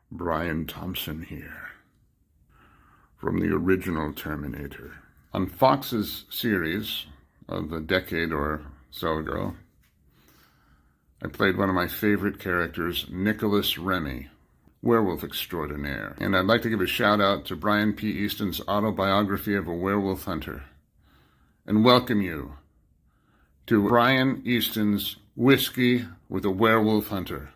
Brian Thompson here, from the original Terminator. On Fox's series of a decade or so ago, I played one of my favorite characters, Nicholas Remy, werewolf extraordinaire. And I'd like to give a shout out to Brian P. Easton's autobiography of a werewolf hunter, and welcome you to Brian Easton's Whiskey with a Werewolf Hunter.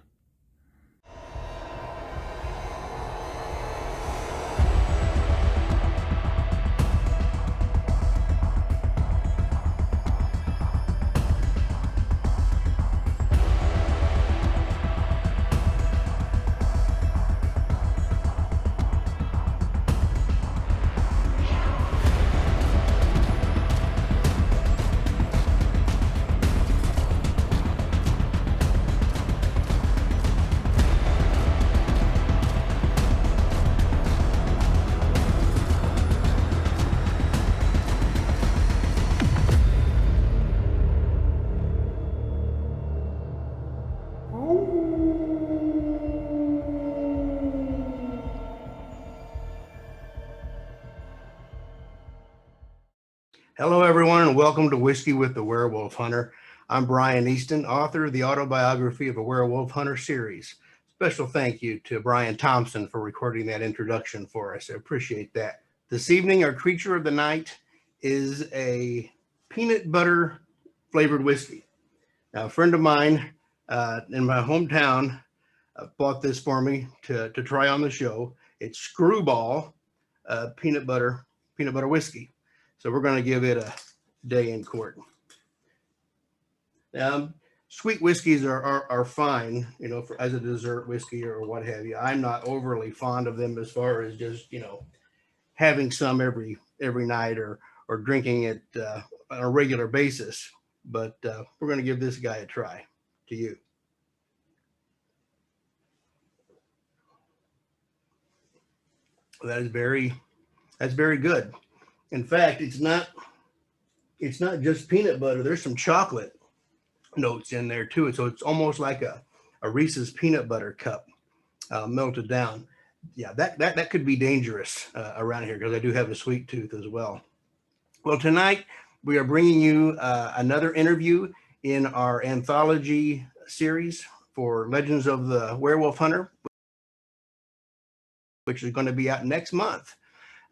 Hello, everyone, and welcome to Whiskey with the Werewolf Hunter. I'm Brian Easton, author of the autobiography of a Werewolf Hunter series. Special thank you to Brian Thompson for recording that introduction for us. I appreciate that. This evening, our creature of the night is a peanut butter flavored whiskey. Now, a friend of mine in my hometown bought this for me to try on the show. It's Screwball peanut butter whiskey. So we're going to give it a day in court. Now, sweet whiskeys are fine, as a dessert whiskey or what have you. I'm not overly fond of them as far as just, having some every night or drinking it on a regular basis. But we're going to give this guy a try. To you. That's very good. In fact, it's not just peanut butter. There's some chocolate notes in there too. So it's almost like a Reese's peanut butter cup melted down. Yeah, that could be dangerous around here because I do have a sweet tooth as well. Well, tonight we are bringing you another interview in our anthology series for Legends of the Werewolf Hunter, which is going to be out next month.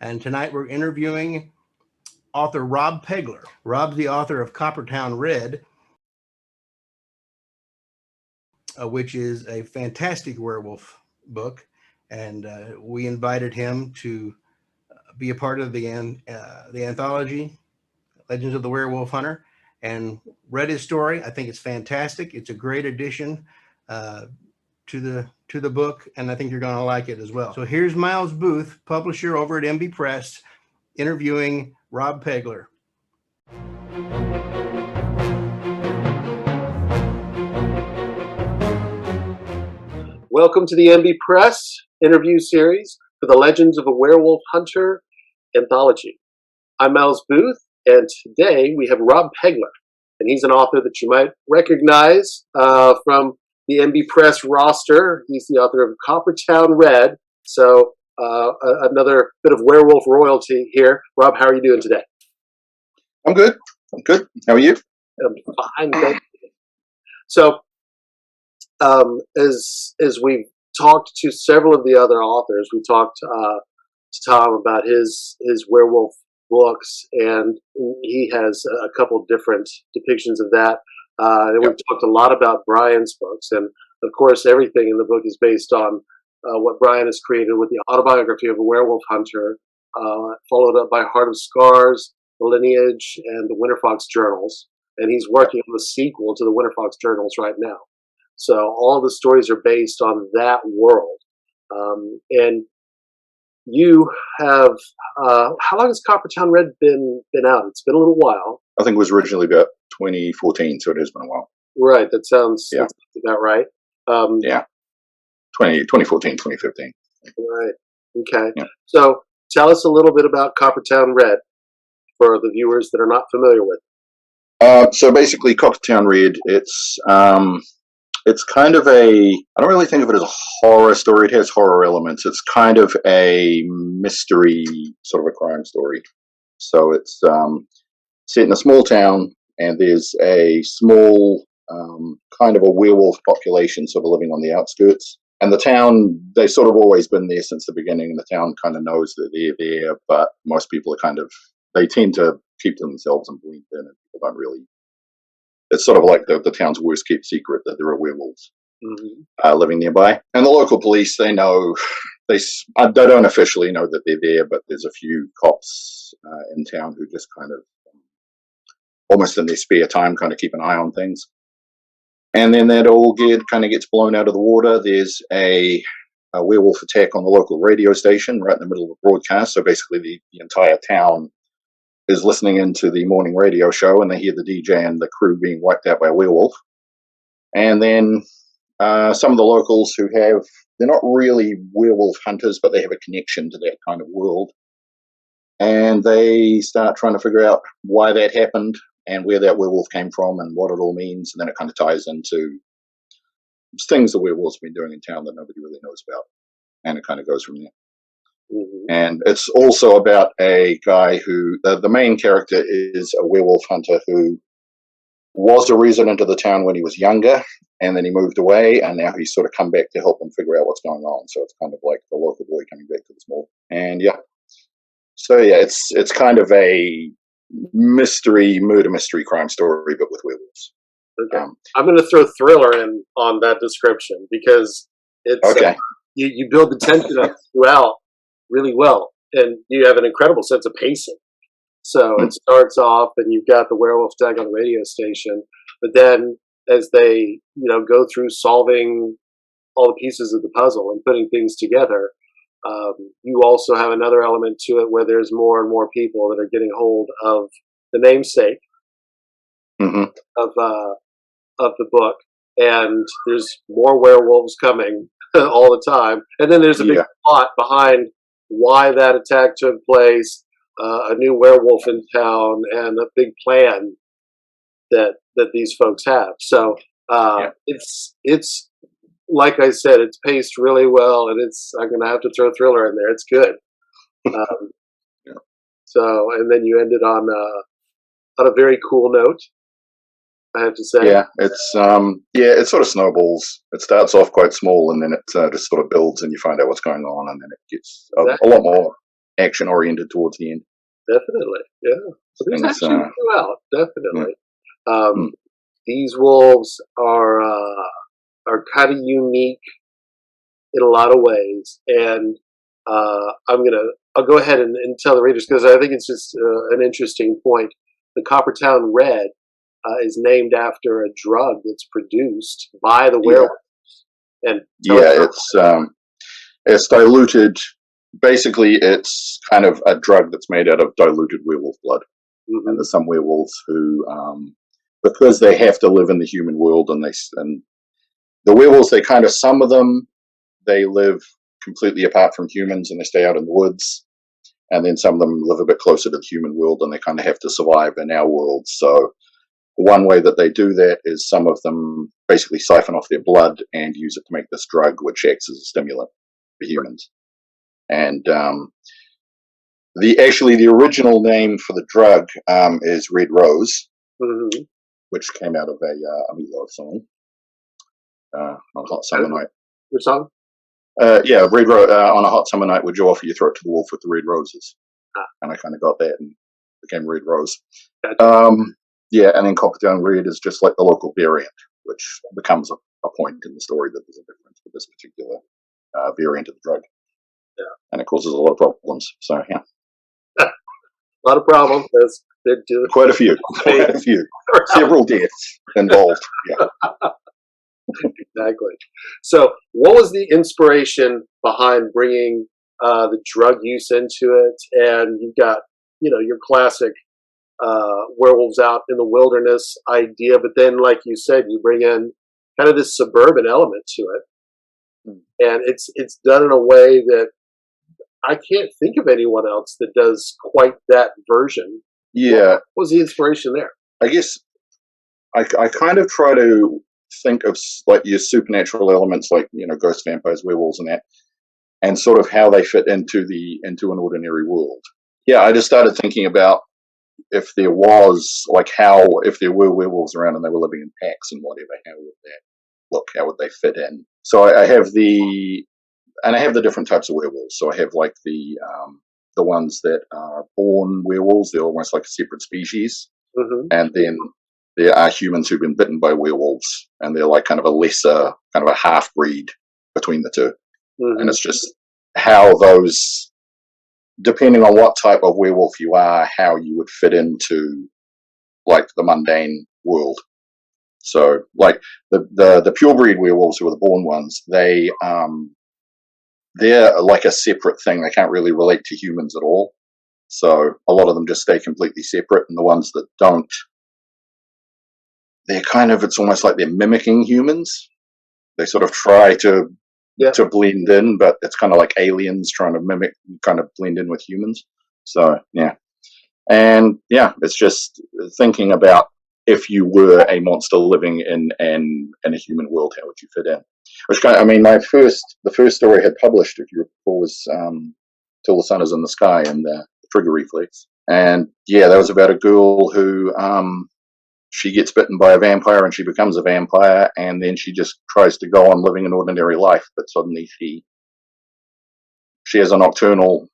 And tonight we're interviewing author Rob Pegler. Rob's the author of Coppertown Red, which is a fantastic werewolf book. And we invited him to be a part of the anthology, Legends of the Werewolf Hunter, and read his story. I think it's fantastic. It's a great addition to the book, and I think you're going to like it as well. So here's Miles Boothe, publisher over at MB Press, interviewing Rob Pegler. Welcome to the MB Press interview series for the Legends of a Werewolf Hunter anthology. I'm Miles Boothe, and today we have Rob Pegler, and he's an author that you might recognize from the MB Press roster. He's the author of Coppertown Red, so another bit of werewolf royalty here. Rob, how are you doing today? I'm good. How are you? I'm fine, thank you. So, as we've talked to several of the other authors, we talked to Tom about his werewolf books, and he has a couple different depictions of that. And we've talked a lot about Brian's books, and of course, everything in the book is based on what Brian has created with the autobiography of a werewolf hunter, followed up by Heart of Scars, The Lineage, and the Winter Fox Journals. And he's working on the sequel to the Winter Fox Journals right now. So all the stories are based on that world. And you have, how long has Coppertown Red been out? It's been a little while. I think it was originally about 2014, so it has been a while. Right, that's about right. 2014, 2015. Right, okay. Yeah. So tell us a little bit about Coppertown Red for the viewers that are not familiar with. So basically, Coppertown Red, it's it's kind of I don't really think of it as a horror story. It has horror elements. It's kind of a mystery, sort of a crime story. So it's set in a small town, and there's a small kind of a werewolf population sort of living on the outskirts. And the town, they've sort of always been there since the beginning, and the town kind of knows that they're there, but most people are they tend to keep to themselves and blend in, and people don't really. It's sort of like the town's worst kept secret that there are werewolves living nearby. And the local police, they know, they don't officially know that they're there, but there's a few cops in town who just kind of, almost in their spare time, kind of keep an eye on things. And then that all gets blown out of the water. There's a werewolf attack on the local radio station right in the middle of the broadcast. So basically the entire town is listening into the morning radio show, and they hear the DJ and the crew being wiped out by a werewolf. And then some of the locals they're not really werewolf hunters, but they have a connection to that kind of world. And they start trying to figure out why that happened and where that werewolf came from and what it all means. And then it kind of ties into things the werewolves have been doing in town that nobody really knows about. And it kind of goes from there. And it's also about a guy who, the main character is a werewolf hunter who was a resident of the town when he was younger, and then he moved away, and now he's sort of come back to help them figure out what's going on. So it's kind of like the local boy coming back to the small. And it's kind of a murder mystery crime story, but with werewolves. Okay. I'm going to throw thriller in on that description because it's okay. You build the tension up throughout really well, and you have an incredible sense of pacing. So it starts off, and you've got the werewolf attack on the radio station, but then as they go through solving all the pieces of the puzzle and putting things together, you also have another element to it where there's more and more people that are getting hold of the namesake of the book, and there's more werewolves coming all the time, and then there's a big plot behind why that attack took place, a new werewolf in town, and a big plan that these folks have. So it's like I said, it's paced really well, and I'm going to have to throw thriller in there. It's good. So, and then you ended on a very cool note, I have to say. Yeah, it sort of snowballs. It starts off quite small, and then it just sort of builds, and you find out what's going on, and then it gets a lot more action oriented towards the end. Definitely, yeah. So there's action throughout, definitely. These wolves are kind of unique in a lot of ways, and I'll go ahead and tell the readers, because I think it's just an interesting point. The Coppertown Red is named after a drug that's produced by the werewolves. And it's diluted. Basically, it's kind of a drug that's made out of diluted werewolf blood. And there's some werewolves who, because they have to live in the human world, and the werewolves, some of them, they live completely apart from humans, and they stay out in the woods. And then some of them live a bit closer to the human world, and they kind of have to survive in our world. So one way that they do that is some of them basically siphon off their blood and use it to make this drug, which acts as a stimulant for humans. And the original name for the drug is Red Rose, which came out of a Meatloaf song on a hot summer night. Which song? Red Rose. On a hot summer night, would you offer your throat to the wolf with the red roses? And I kind of got that and became Red Rose. Gotcha. And then Coppertown Red is just like the local variant, which becomes a point in the story that there's a difference with this particular variant of the drug. Yeah. And it causes a lot of problems. So, yeah. A lot of problems. Quite a few. Several deaths involved. Yeah. Exactly. So, what was the inspiration behind bringing the drug use into it? And you've got, your classic werewolves out in the wilderness idea, but then, like you said, you bring in kind of this suburban element to it, and it's done in a way that I can't think of anyone else that does quite that version. Yeah. What was the inspiration there? I guess I kind of try to think of like your supernatural elements, like ghost vampires, werewolves, and that, and sort of how they fit into an ordinary world. Yeah, I just started thinking about if there was if there were werewolves around and they were living in packs and whatever, how would that look? How would they fit in? So I have the different types of werewolves. So I have like the ones that are born werewolves. They're almost like a separate species. Mm-hmm. And then there are humans who've been bitten by werewolves, and they're like kind of a lesser, kind of a half breed between the two. Mm-hmm. And it's just how those, depending on what type of werewolf you are, how you would fit into like the mundane world. So like the purebred werewolves, who are the born ones, they're like a separate thing. They can't really relate to humans at all. So a lot of them just stay completely separate, and the ones that don't, they're kind of, it's almost like they're mimicking humans. They sort of try to blend in, but it's kind of like aliens trying to mimic, kind of blend in with humans. So yeah, and yeah, it's just thinking about if you were a monster living in a human world, how would you fit in? Which kind of, I mean, the first story I had published, if you recall, was "Till the Sun Is in the Sky" and the Trigger Reflex, and yeah, that was about a girl who she gets bitten by a vampire and she becomes a vampire, and then she just tries to go on living an ordinary life, but suddenly she has a nocturnal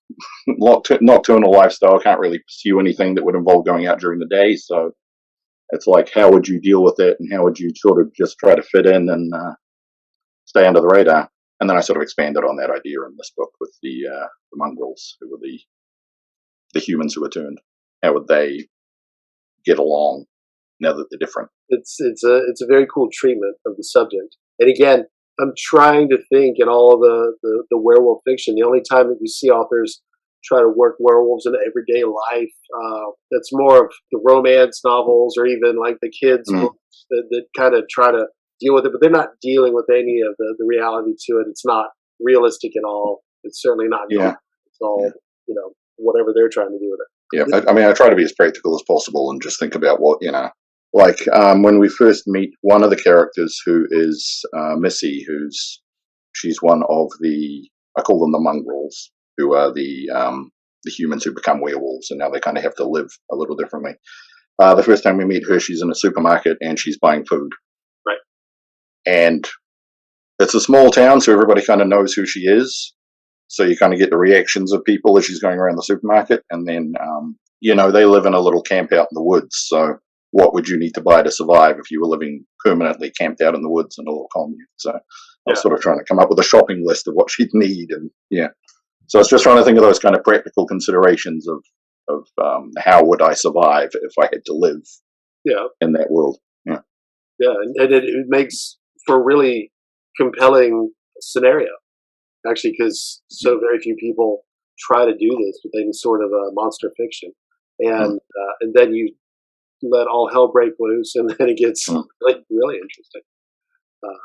lifestyle, can't really pursue anything that would involve going out during the day. So it's like, how would you deal with it, and how would you sort of just try to fit in and stay under the radar? And then I sort of expanded on that idea in this book with the mongrels, who were the humans who were turned. How would they get along now that they're different? It's a very cool treatment of the subject. And again, I'm trying to think in all of the werewolf fiction, the only time that we see authors try to work werewolves into everyday life, that's more of the romance novels, or even like the kids' books that kind of try to deal with it, but they're not dealing with any of the reality to it. It's not realistic at all. It's certainly not. Yeah. It's all, whatever they're trying to do with it. Yeah, I mean, I try to be as practical as possible and just think about what, like when we first meet one of the characters, who is Missy, she's one of I call them the mongrels, who are the humans who become werewolves, and now they kind of have to live a little differently. The first time we meet her, she's in a supermarket and she's buying food. Right. And it's a small town, so everybody kind of knows who she is. So you kind of get the reactions of people as she's going around the supermarket. And then, they live in a little camp out in the woods. So what would you need to buy to survive if you were living permanently camped out in the woods in a little commune? So I was sort of trying to come up with a shopping list of what she'd need. And yeah, so I was just trying to think of those kind of practical considerations of how would I survive if I had to live in that world. Yeah. Yeah. And it makes for a really compelling scenario, actually, because so very few people try to do this with any sort of monster fiction. And then you let all hell break loose, and then it gets really, really interesting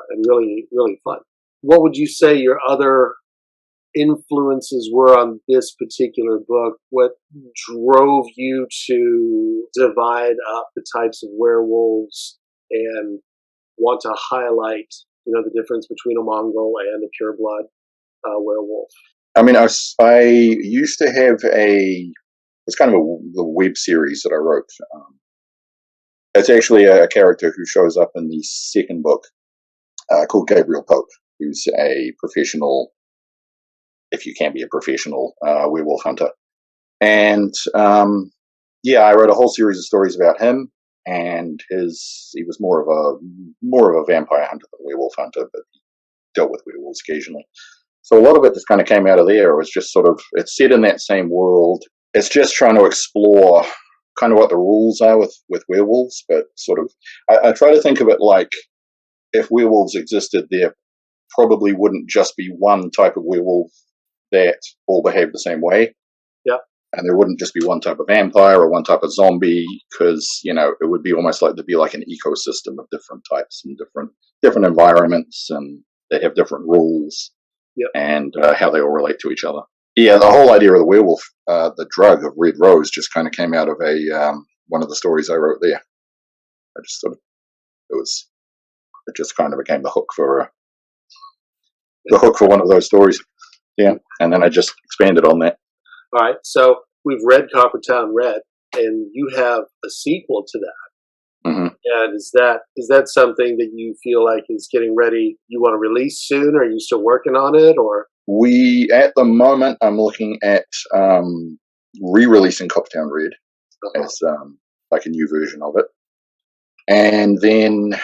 and really, really fun. What would you say your other influences were on this particular book? What drove you to divide up the types of werewolves and want to highlight, the difference between a mongrel and a pureblood werewolf? I mean, I used to have it's kind of the web series that I wrote. It's actually a character who shows up in the second book called Gabriel Pope, who's a professional, if you can be a professional, werewolf hunter. And I wrote a whole series of stories about him, and he was more of a vampire hunter than a werewolf hunter, but he dealt with werewolves occasionally. So a lot of it just kind of came out of there. It was just sort of, it's set in that same world. It's just trying to explore kind of what the rules are with werewolves, but sort of, I try to think of it like, if werewolves existed, there probably wouldn't just be one type of werewolf that all behave the same way. Yeah. And there wouldn't just be one type of vampire or one type of zombie, because, it would be almost like there'd be like an ecosystem of different types and different environments, and they have different rules. Yep. And how they all relate to each other. Yeah, the whole idea of the werewolf, the drug of Red Rose, just kind of came out of one of the stories I wrote there. I just thought it was it just kind of became the hook for one of those stories. Yeah, and then I just expanded on that. All right. So we've read Coppertown Red, and you have a sequel to that. Mm-hmm. And is that something that you feel like is getting ready? You want to release soon? Are you still working on it, or? At the moment, I'm looking at re-releasing Coppertown Red as like a new version of it, and then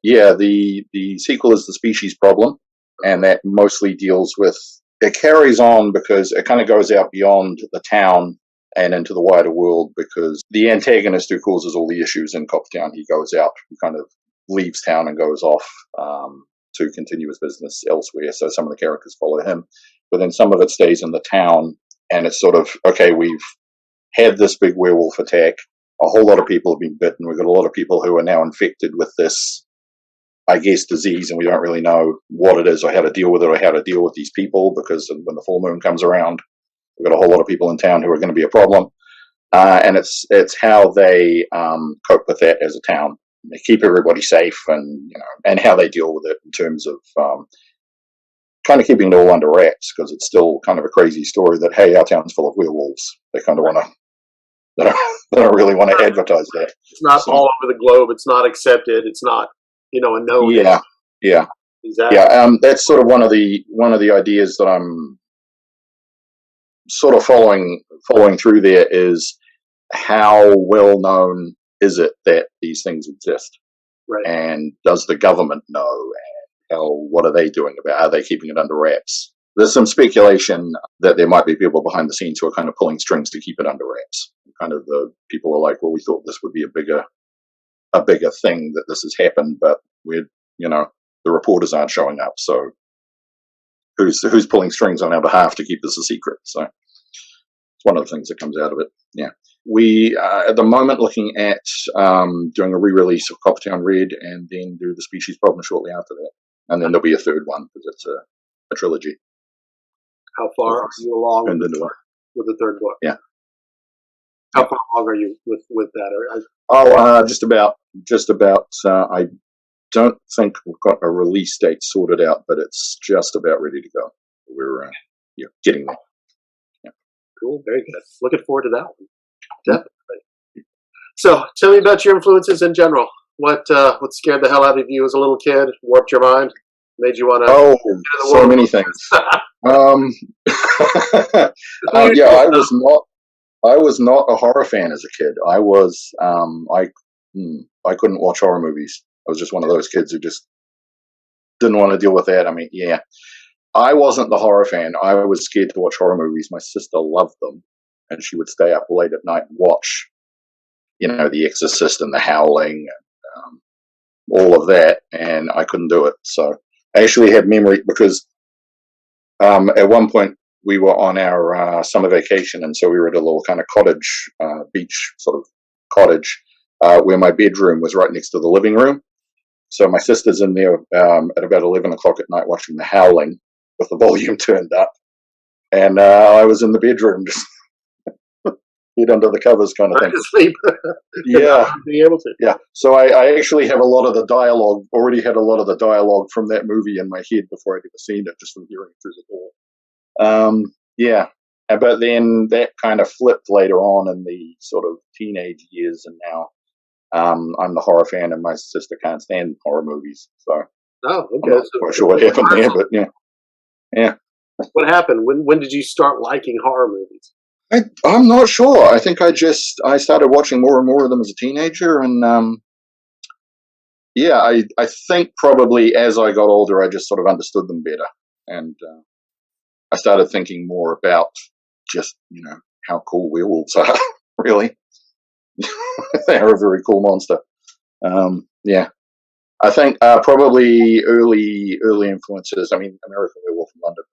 the sequel is The Species Problem, and that mostly deals with. It carries on because it kind of goes out beyond the town and into the wider world, because the antagonist who causes all the issues in Coppertown, he goes out, he kind of leaves town and goes off to continue his business elsewhere. So some of the characters follow him, but then some of it stays in the town, and it's sort of, okay, we've had this big werewolf attack, a whole lot of people have been bitten, we've got a lot of people who are now infected with this, I guess, disease, and we don't really know what it is or how to deal with it or how to deal with these people, because when the full moon comes around, we've got a whole lot of people in town who are going to be a problem. And it's how they cope with that as a town. They keep everybody safe, and and how they deal with it in terms of kind of keeping it all under wraps, because it's still kind of a crazy story that, hey, our town's full of werewolves. They kind of want to, they don't really want to advertise that. It's not all over the globe. It's not accepted. It's not, a known. Yeah. Exactly. Yeah, that's sort of one of the ideas that I'm sort of following through there, is how well known is it that these things exist, right? And does the government know? And what are they doing about it? Are they keeping it under wraps? There's some speculation that there might be people behind the scenes who are kind of pulling strings to keep it under wraps. Kind of the people are like, well, we thought this would be a bigger thing that this has happened, but we're, the reporters aren't showing up. So who's pulling strings on our behalf to keep this a secret? So it's one of the things that comes out of it. Yeah. We are at the moment looking at doing a re-release of Coppertown Red, and then do The Species Problem shortly after that. And then there'll be a third one, because it's a trilogy. How far are you along with the third book? Yeah. How far along are you with that? Just about. I don't think we've got a release date sorted out, but it's just about ready to go. We're getting there. Yeah. Cool, very good. Looking forward to that one. Definitely. So, tell me about your influences in general. What scared the hell out of you as a little kid? Warped your mind? Made you want to? Oh, so many things. I was not a horror fan as a kid. I was. I couldn't watch horror movies. I was just one of those kids who just didn't want to deal with that. I mean, yeah, I wasn't the horror fan. I was scared to watch horror movies. My sister loved them, and she would stay up late at night and watch, The Exorcist and The Howling, and all of that, and I couldn't do it. So I actually have memory, because at one point we were on our summer vacation, and so we were at a little kind of cottage, beach sort of cottage, where my bedroom was right next to the living room. So my sister's in there at about 11 o'clock at night watching The Howling with the volume turned up, and I was in the bedroom just head under the covers kind of thing. To sleep. Yeah. Being able to. Yeah. So I actually have already had a lot of the dialogue from that movie in my head before I'd ever seen it, just from hearing it through the door. Yeah. But then that kind of flipped later on in the sort of teenage years, and now I'm the horror fan, and my sister can't stand horror movies. So okay. I'm not quite sure what happened there, but yeah. What happened? When did you start liking horror movies? I'm not sure. I think I started watching more and more of them as a teenager, and I think probably as I got older, I just sort of understood them better, and I started thinking more about just how cool werewolves are. Really, they are a very cool monster. I think probably early influences. I mean, American Werewolf in London.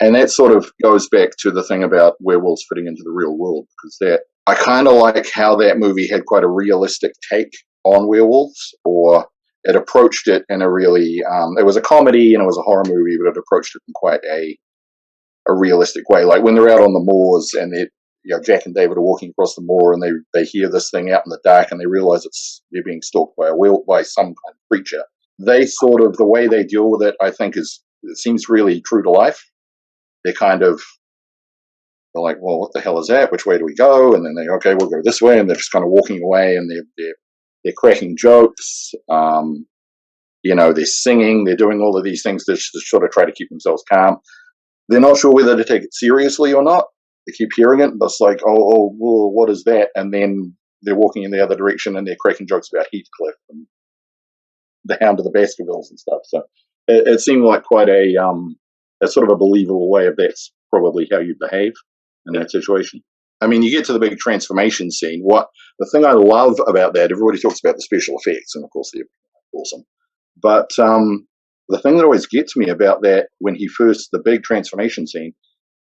And that sort of goes back to the thing about werewolves fitting into the real world, because I kind of like how that movie had quite a realistic take on werewolves, or it approached it in a really, it was a comedy and it was a horror movie, but it approached it in quite a realistic way. Like when they're out on the moors and Jack and David are walking across the moor, and they hear this thing out in the dark, and they realize they're being stalked by some kind of creature. they sort of, the way they deal with it, I think it seems really true to life. They're like, well, what the hell is that? Which way do we go? And then okay, we'll go this way. And they're just kind of walking away, and they're cracking jokes. They're singing, they're doing all of these things to sort of try to keep themselves calm. They're not sure whether to take it seriously or not. They keep hearing it, but it's like, oh, what is that? And then they're walking in the other direction, and they're cracking jokes about Heathcliff and the Hound of the Baskervilles and stuff. So it seemed like quite a sort of a believable way of that's probably how you behave in that situation. I mean, you get to the big transformation scene. The thing I love about that, everybody talks about the special effects, and of course they're awesome. But the thing that always gets me about that when the big transformation scene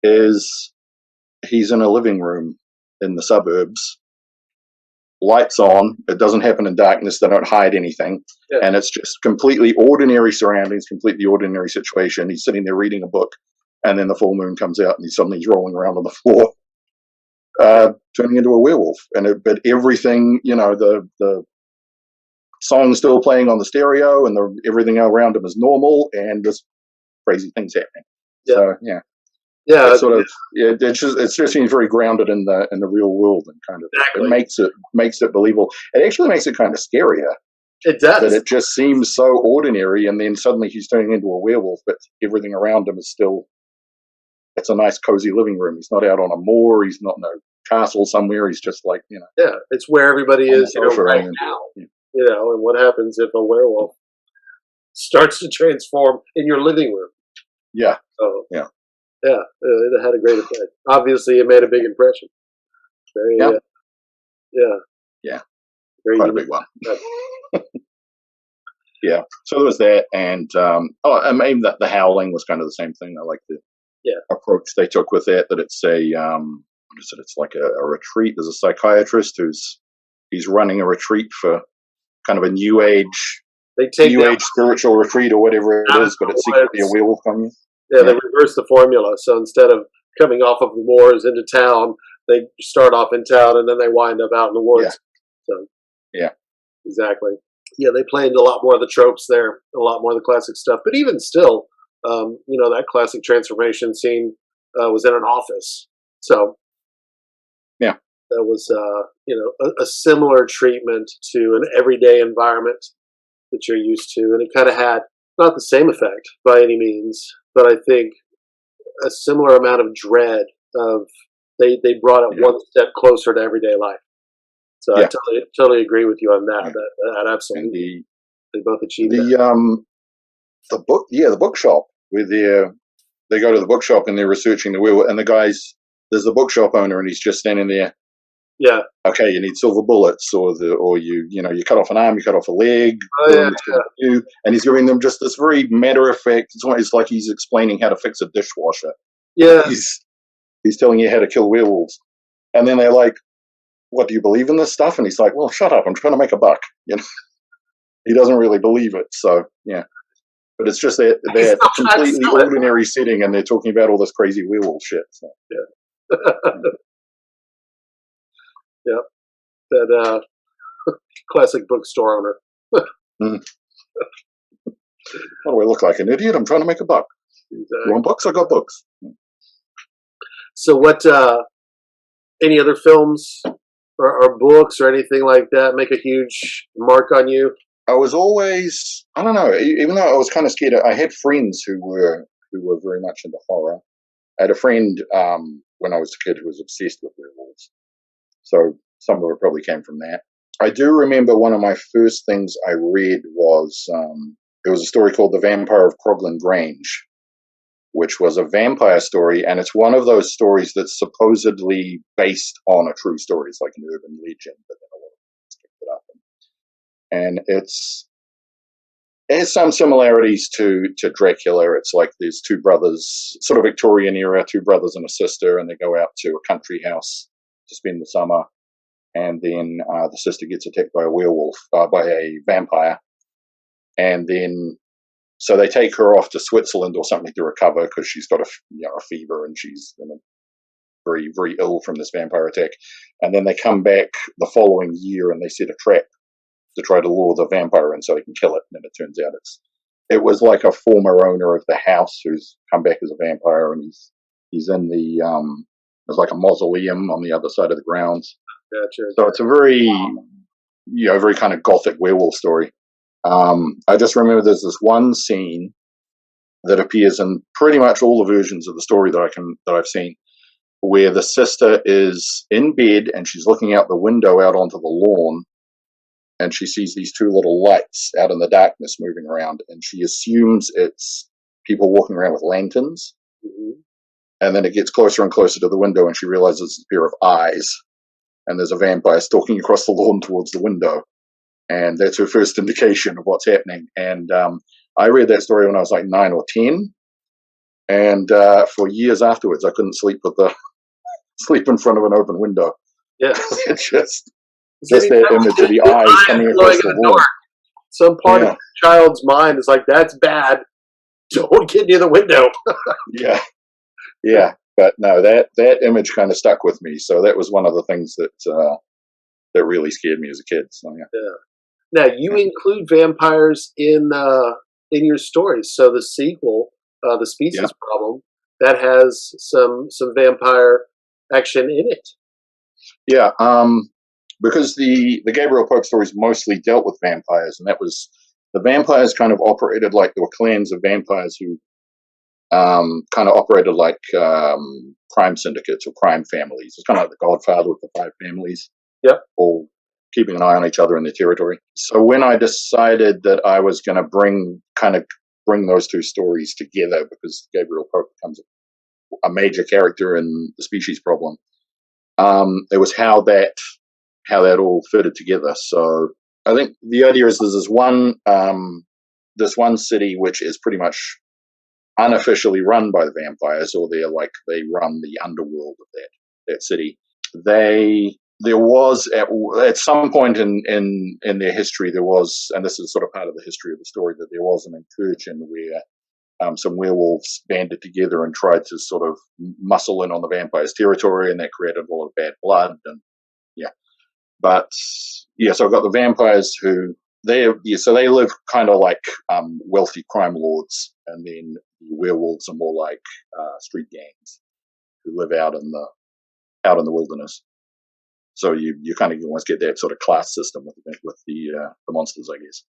is he's in a living room in the suburbs, lights on, it doesn't happen in darkness, they don't hide anything, and it's just completely ordinary surroundings, completely ordinary situation. He's sitting there reading a book, and then the full moon comes out, and he's rolling around on the floor, turning into a werewolf. But everything, the song's still playing on the stereo, and everything around him is normal, and just crazy things happening. So it just seems very grounded in the real world, and kind of it makes it believable. It actually makes it kind of scarier. It does. But it just seems so ordinary, and then suddenly he's turning into a werewolf, but everything around him is still. It's a nice, cozy living room. He's not out on a moor. He's not in a castle somewhere. He's just like Yeah, it's where everybody is right now. Yeah. And what happens if a werewolf starts to transform in your living room? Yeah. So, yeah. It had a great effect. Obviously, it made a big impression. Yeah. Very quite a big one. Yeah. So there was that, and and maybe the howling was kind of the same thing. I like the approach they took with that. That it's what is it? It's like a retreat. There's a psychiatrist he's running a retreat for kind of a new age. They take new age spiritual retreat or whatever it is, but it's secretly a werewolf on you. Yeah, they reverse the formula. So instead of coming off of the moors into town, they start off in town, and then they wind up out in the woods. So exactly. Yeah, they played a lot more of the tropes there, a lot more of the classic stuff. But even still, that classic transformation scene was in an office. So that was a similar treatment to an everyday environment that you're used to, and it kind of had not the same effect by any means, but I think a similar amount of dread of they brought it one step closer to everyday life. So I totally agree with you on that. That absolutely, they both achieved that. The bookshop where they go to the bookshop and they're researching the werewolf, and there's the bookshop owner, and he's just standing there. Yeah. Okay, you need silver bullets, or you cut off an arm, you cut off a leg, and he's giving them just this very matter of fact. It's like he's explaining how to fix a dishwasher. Yeah. He's telling you how to kill werewolves, and then they're like, "What, do you believe in this stuff?" And he's like, "Well, shut up! I'm trying to make a buck." He doesn't really believe it. So but it's just that completely ordinary setting, and they're talking about all this crazy werewolf shit. So. Yep. That classic bookstore owner. What do I look like, an idiot? I'm trying to make a buck. Exactly. You want books? I got books. So what, any other films or books or anything like that make a huge mark on you? I was always, I don't know, even though I was kind of scared, I had friends who were very much into horror. I had a friend when I was a kid who was obsessed with werewolves. So some of it probably came from that. I do remember one of my first things I read was, it was a story called The Vampire of Croglan Grange, which was a vampire story, and it's one of those stories that's supposedly based on a true story. It's like an urban legend, but then a lot of people picked it up. And it has some similarities to Dracula. It's like there's two brothers, sort of Victorian era, two brothers and a sister, and they go out to a country house to spend the summer, and then the sister gets attacked by a werewolf, by a vampire, and then so they take her off to Switzerland or something to recover because she's got a fever and she's very, very ill from this vampire attack. And then they come back the following year and they set a trap to try to lure the vampire in so he can kill it. And then it turns out it was like a former owner of the house who's come back as a vampire, and he's in the there's like a mausoleum on the other side of the grounds. Gotcha. So it's a very very kind of gothic werewolf story. I just remember there's this one scene that appears in pretty much all the versions of the story that I've seen, where the sister is in bed and she's looking out the window out onto the lawn, and she sees these two little lights out in the darkness moving around, and she assumes it's people walking around with lanterns. Mm-hmm. And then it gets closer and closer to the window, and she realizes it's a pair of eyes, and there's a vampire stalking across the lawn towards the window. And that's her first indication of what's happening. And I read that story when I was like 9 or 10. And for years afterwards, I couldn't sleep in front of an open window. Yeah. It's just that image of the eyes coming across the lawn. Some part of the child's mind is like, that's bad. Don't get near the window. Yeah. But no, that image kind of stuck with me. So that was one of the things that really scared me as a kid. So yeah. Now you include vampires in your stories. So the sequel, The Species Problem, that has some vampire action in it. Yeah, because the Gabriel Pope stories mostly dealt with vampires, and that was the vampires kind of operated like there were clans of vampires who kind of operated like crime syndicates or crime families. It's kind of like the Godfather with the 5 families. Yep. All keeping an eye on each other in their territory. So when I decided that I was going to bring those two stories together, because Gabriel Pope becomes a major character in The Species Problem, it was how that all fitted together. So I think the idea is there's this one city which is pretty much unofficially run by the vampires, or they run the underworld of that city. There was at some point in their history, there was, and this is sort of part of the history of the story, that there was an incursion where some werewolves banded together and tried to sort of muscle in on the vampires' territory, and that created a lot of bad blood. And so I've got the vampires who they live kind of like wealthy crime lords, and then the werewolves are more like street gangs who live out in the wilderness. So you kind of almost get that sort of class system with the monsters, I guess.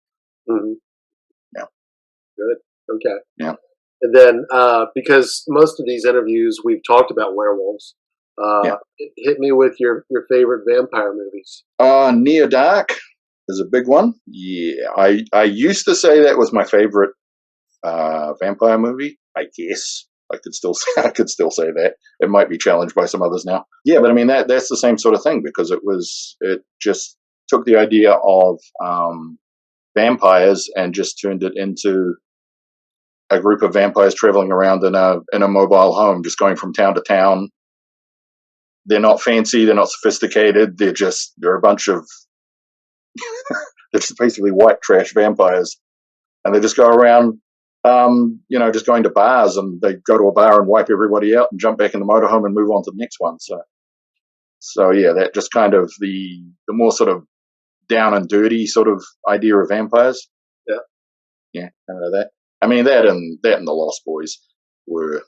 Mm-hmm. Yeah. Good. Okay. Yeah. And then because most of these interviews we've talked about werewolves, hit me with your favorite vampire movies. Near Dark is a big one. Yeah, I used to say that was my favorite vampire movie. I guess I could still say that. It might be challenged by some others now. Yeah, but I mean that's the same sort of thing, because it just took the idea of vampires and just turned it into a group of vampires traveling around in a mobile home, just going from town to town. They're not fancy, they're not sophisticated, they're a bunch of they're just basically white trash vampires, and they just go around just going to bars, and they go to a bar and wipe everybody out and jump back in the motorhome and move on to the next one. So yeah, that just kind of the more sort of down and dirty sort of idea of vampires. Yeah, I know that. I mean that and the Lost Boys were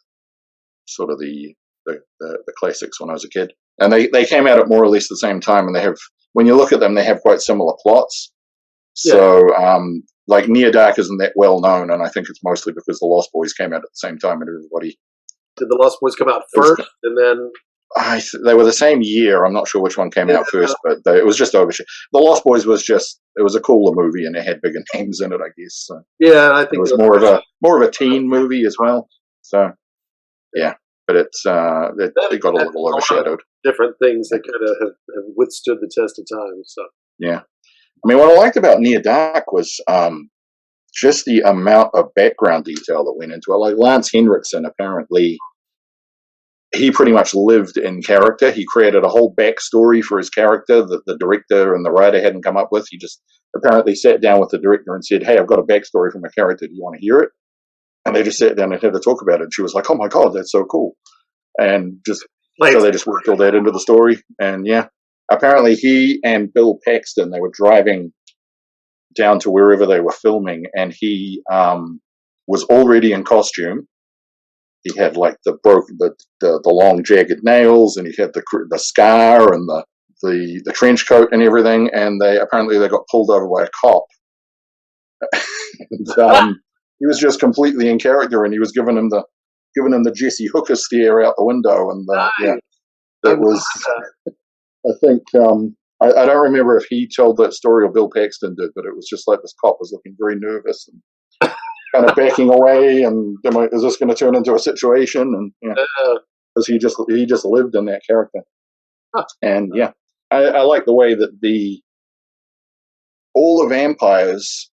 sort of the classics when I was a kid, and they came out at more or less the same time, and they have, when you look at them, they have quite similar plots. So like Near Dark isn't that well known, and I think it's mostly because the Lost Boys came out at the same time, and everybody. Did the Lost Boys come out first, and then? They were the same year. I'm not sure which one came out first, but it was just overshot. The Lost Boys it was a cooler movie, and it had bigger names in it, I guess. So yeah, I think it was more of a teen movie as well. So yeah, but it got a little overshadowed. Different things that kind of have withstood the test of time. So yeah. I mean, what I liked about Near Dark was just the amount of background detail that went into it. Like Lance Henriksen, apparently, he pretty much lived in character. He created a whole backstory for his character that the director and the writer hadn't come up with. He just apparently sat down with the director and said, "Hey, I've got a backstory for my character. Do you want to hear it?" And they just sat down and had to talk about it. And she was like, "Oh my God, that's so cool." And so they just worked all that into the story. And yeah. Apparently he and Bill Paxton, they were driving down to wherever they were filming, and he was already in costume. He had like the long jagged nails, and he had the scar and the trench coat and everything. And they got pulled over by a cop. And, he was just completely in character, and he was giving him the Jesse Hooker stare out the window, and it was. I think I don't remember if he told that story or Bill Paxton did, but it was just like this cop was looking very nervous and kind of backing away, and is this going to turn into a situation? And because he just lived in that character, and I like the way that all the vampires,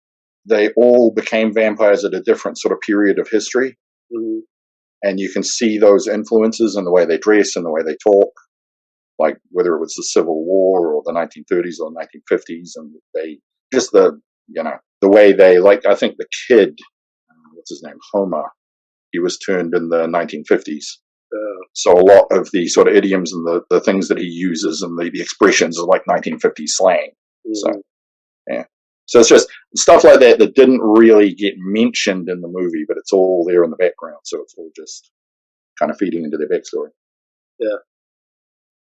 they all became vampires at a different sort of period of history, and you can see those influences in the way they dress and the way they talk. Like whether it was the Civil War or the 1930s or 1950s, and the way they, like, I think the kid, what's his name, Homer, he was turned in the 1950s. So a lot of the sort of idioms and the things that he uses and the expressions are like 1950s slang. So so it's just stuff like that didn't really get mentioned in the movie, but it's all there in the background. So it's all just kind of feeding into their backstory.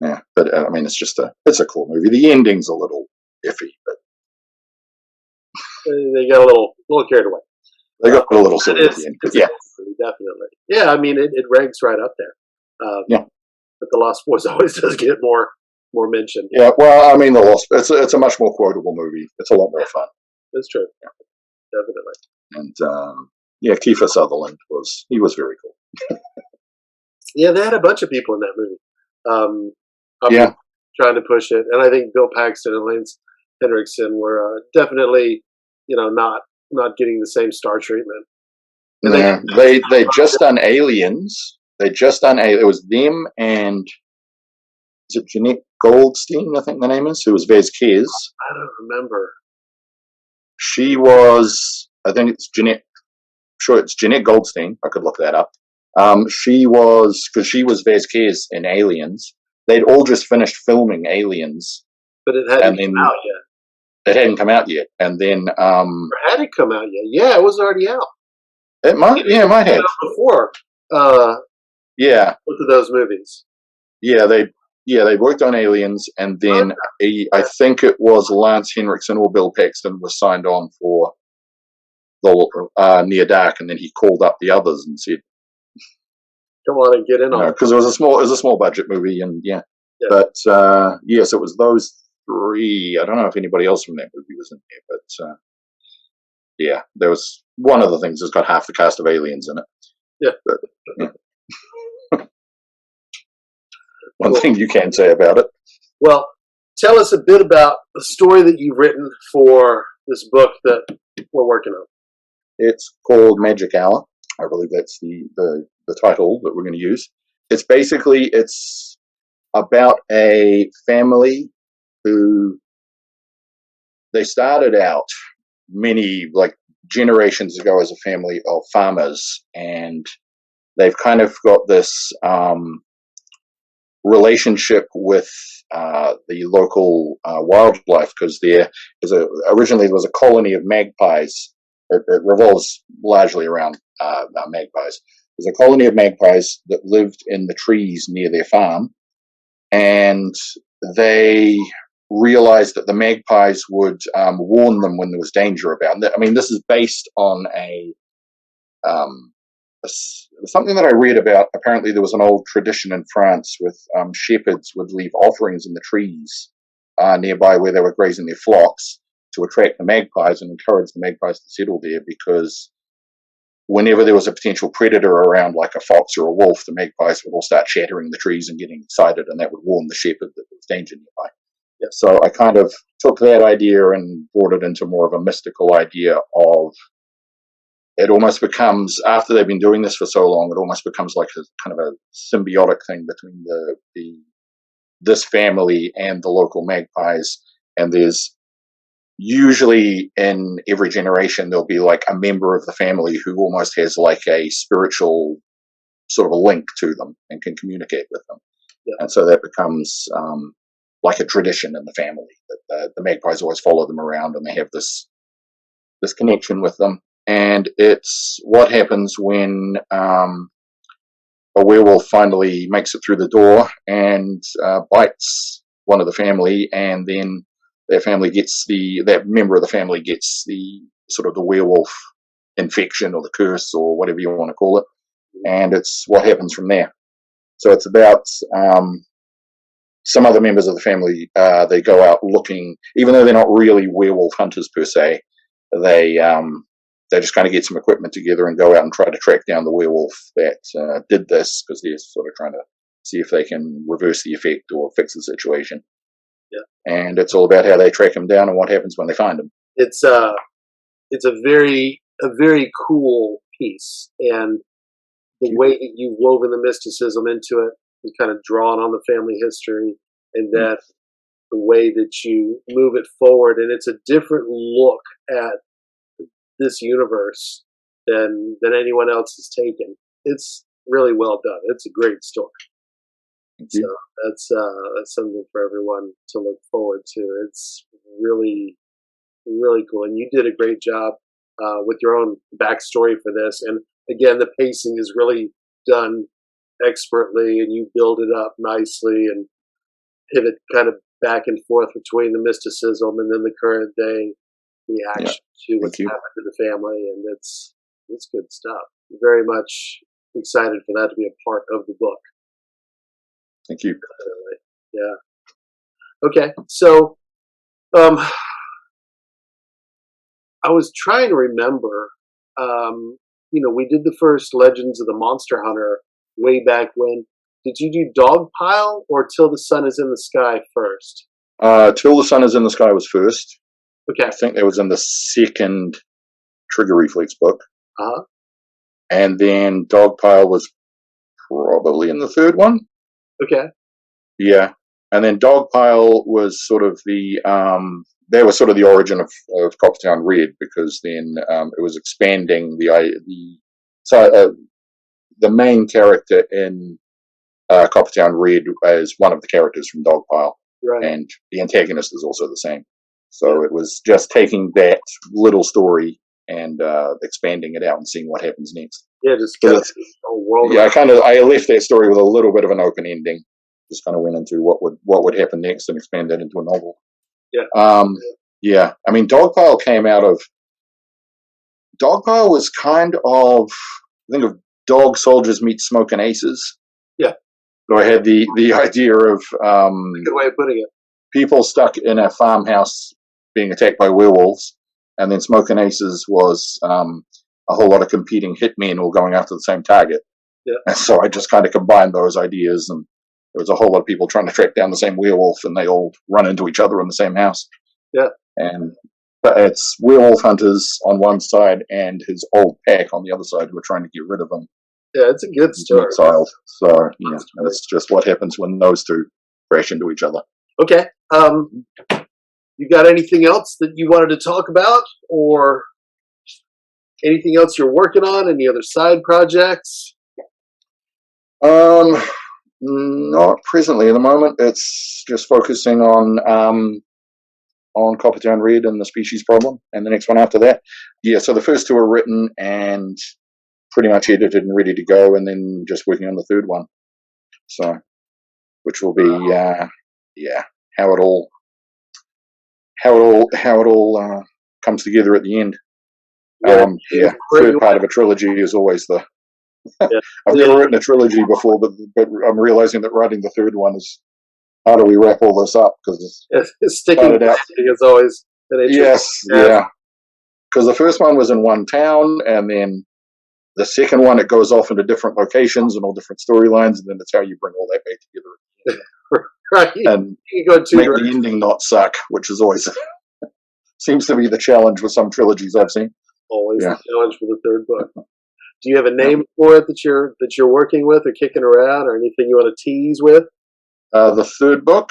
Yeah, but I mean, it's a cool movie. The ending's a little iffy, but they got a little carried away. They got a little silly at the end. Definitely. Yeah, I mean, it ranks right up there. But The Lost Boys always does get more mention. Yeah, well, I mean, The Lost. It's a much more quotable movie. It's a lot more fun. That's true. Definitely. And Kiefer Sutherland was very cool. Yeah, they had a bunch of people in that movie. Trying to push it, and I think Bill Paxton and Lance Henriksen were definitely, not getting the same star treatment. And they just done Aliens. It was them and is it Jeanette Goldstein? I think the name is, who was Vasquez. I don't remember. She was. I think it's Jeanette. Sure, it's Jeanette Goldstein. I could look that up. She was Vasquez in Aliens. They'd all just finished filming Aliens, but it hadn't come out yet. It hadn't come out yet, and then had it come out yet? Yeah, it was already out. It might. Yeah, it might have before. Both of those movies. Yeah, they worked on Aliens, and then I think it was Lance Henriksen or Bill Paxton was signed on for the Near Dark, and then he called up the others and said, "Come on and get in on it," because it was a small budget movie, and but so it was those three. I don't know if anybody else from that movie was in there, but there was one of the things that's got half the cast of Aliens in it. One thing you can say about it. Well, tell us a bit about the story that you've written for this book that we're working on. It's called Magic Hour. I believe that's the title that we're going to use. It's about a family who they started out many generations ago as a family of farmers, and they've kind of got this relationship with the local wildlife, because originally there was a colony of magpies. It revolves largely around magpies. There's a colony of magpies that lived in the trees near their farm, and they realized that the magpies would warn them when there was danger about. I mean, this is based on something that I read about. Apparently, there was an old tradition in France with shepherds would leave offerings in the trees nearby where they were grazing their flocks to attract the magpies and encourage the magpies to settle there, because whenever there was a potential predator around, like a fox or a wolf, the magpies would all start chattering in the trees and getting excited, and that would warn the shepherd that there was danger nearby. So I kind of took that idea and brought it into more of a mystical idea of, it almost becomes, after they've been doing this for so long, it almost becomes like a kind of a symbiotic thing between this family and the local magpies. And there's usually in every generation, there'll be like a member of the family who almost has like a spiritual sort of a link to them and can communicate with them. And so that becomes like a tradition in the family that the magpies always follow them around, and they have this connection with them, and it's what happens when a werewolf finally makes it through the door and bites one of the family, and then that member of the family gets the sort of the werewolf infection or the curse or whatever you want to call it, and it's what happens from there. So it's about some other members of the family. They go out looking, even though they're not really werewolf hunters per se. They just kind of get some equipment together and go out and try to track down the werewolf that did this, because they're sort of trying to see if they can reverse the effect or fix the situation. Yeah. And it's all about how they track him down and what happens when they find him. It's a very cool piece, and the way that you've woven the mysticism into it and kind of drawn on the family history, and that the way that you move it forward, and it's a different look at this universe than anyone else has taken. It's really well done. It's a great story. So that's something for everyone to look forward to. It's really, really cool. And you did a great job with your own backstory for this. And again, the pacing is really done expertly, and you build it up nicely and pivot kind of back and forth between the mysticism and then the current day reaction to what's happened to the family. And it's good stuff. Very much excited for that to be a part of the book. Thank you. Yeah. Okay. So, I was trying to remember, we did the first Legends of the Monster Hunter way back when. Did you do Dogpile or Till the Sun is in the Sky first? Till the Sun is in the Sky was first. Okay. I think that was in the second Trigger Reflex book. Uh-huh. And then Dogpile was probably in the third one. Okay. Yeah. And then Dogpile was sort of that was sort of the origin of Coppertown Red, because then it was expanding the main character in Coppertown Red is one of the characters from Dogpile. Right. And the antagonist is also the same. So it was just taking that little story and expanding it out and seeing what happens next. Yeah, just kind of the whole world. Yeah, I left that story with a little bit of an open ending. Just kind of went into what would happen next and expand that into a novel. Yeah. Yeah. I mean, Dogpile was kind of, think of Dog Soldiers meet Smoking Aces. Yeah. So I had the idea of good way of putting it. People stuck in a farmhouse being attacked by werewolves, and then Smoking Aces was a whole lot of competing hitmen all going after the same target. Yeah. And so I just kind of combined those ideas, and there was a whole lot of people trying to track down the same werewolf, and they all run into each other in the same house. Yeah. But it's werewolf hunters on one side and his old pack on the other side who are trying to get rid of him. Yeah, it's a good story. Exiled. So yeah, and it's just what happens when those two crash into each other. Okay. You got anything else that you wanted to talk about, or anything else you're working on? Any other side projects? Not presently. At the moment, it's just focusing on Coppertown Red and the species problem, and the next one after that. Yeah, so the first two are written and pretty much edited and ready to go, and then just working on the third one. So, which will be how it all comes together at the end. Third part of a trilogy is always the. I've never written a trilogy before, but I'm realizing that writing the third one is, how do we wrap all this up? Because sticking is always an interesting. Yes, yeah. Because the first one was in one town, and then the second one, it goes off into different locations and all different storylines, and then that's how you bring all that back together. Right. And you go make the ending not suck, which is always seems to be the challenge with some trilogies I've seen. Always the challenge for the third book. Do you have a name for it that you're working with or kicking around, or anything you want to tease with? The third book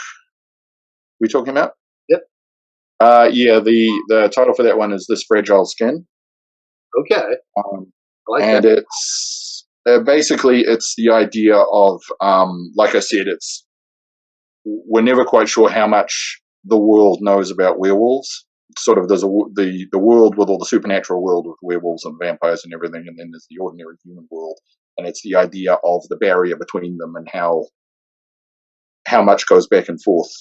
we talking about? Yep. The title for that one is This Fragile Skin. Okay. I like that. And it's basically it's the idea of like I said, we're never quite sure how much the world knows about werewolves. sort of there's the world with all the supernatural world with werewolves and vampires and everything, and then there's the ordinary human world, and it's the idea of the barrier between them and how much goes back and forth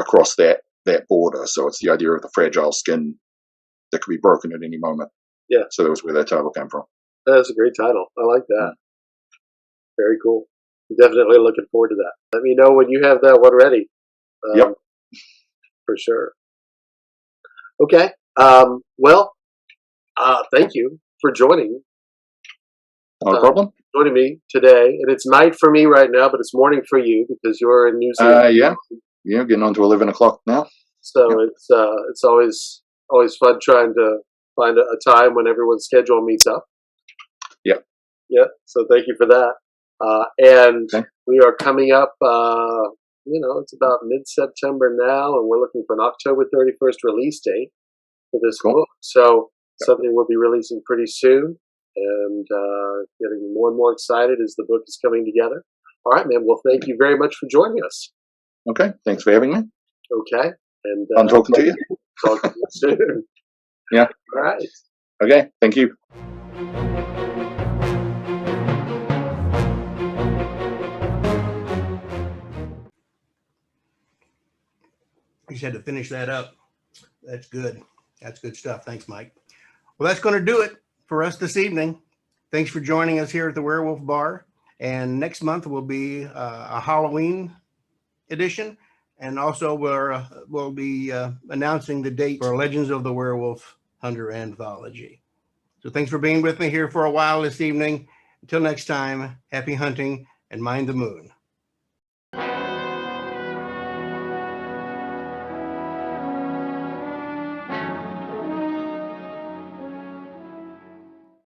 across that border. So it's the idea of the fragile skin that could be broken at any moment. Yeah. So that was where that title came from. That's a great title. I like that. Very cool. I'm definitely looking forward to that. Let me know when you have that one ready. Yep. For sure. Okay. Well, thank you for joining. No problem. Joining me today, and it's night for me right now, but it's morning for you because you're in New Zealand. Yeah, getting on to 11 o'clock now. So it's always fun trying to find a time when everyone's schedule meets up. Yeah. So thank you for that. And we are coming up. It's about mid-September now, and we're looking for an October 31st release date for this book. So something we'll be releasing pretty soon, and getting more and more excited as the book is coming together. All right, man. Well, thank you very much for joining us. Okay. Thanks for having me. Okay. And fun talking to you. Talk to you soon. Yeah. All right. Okay. Thank you. You just had to finish that up. That's good. That's good stuff. Thanks, Mike. Well, that's going to do it for us this evening. Thanks for joining us here at the Werewolf Bar. And next month will be a Halloween edition. And also we'll be announcing the date for Legends of the Werewolf Hunter Anthology. So thanks for being with me here for a while this evening. Until next time, happy hunting and mind the moon.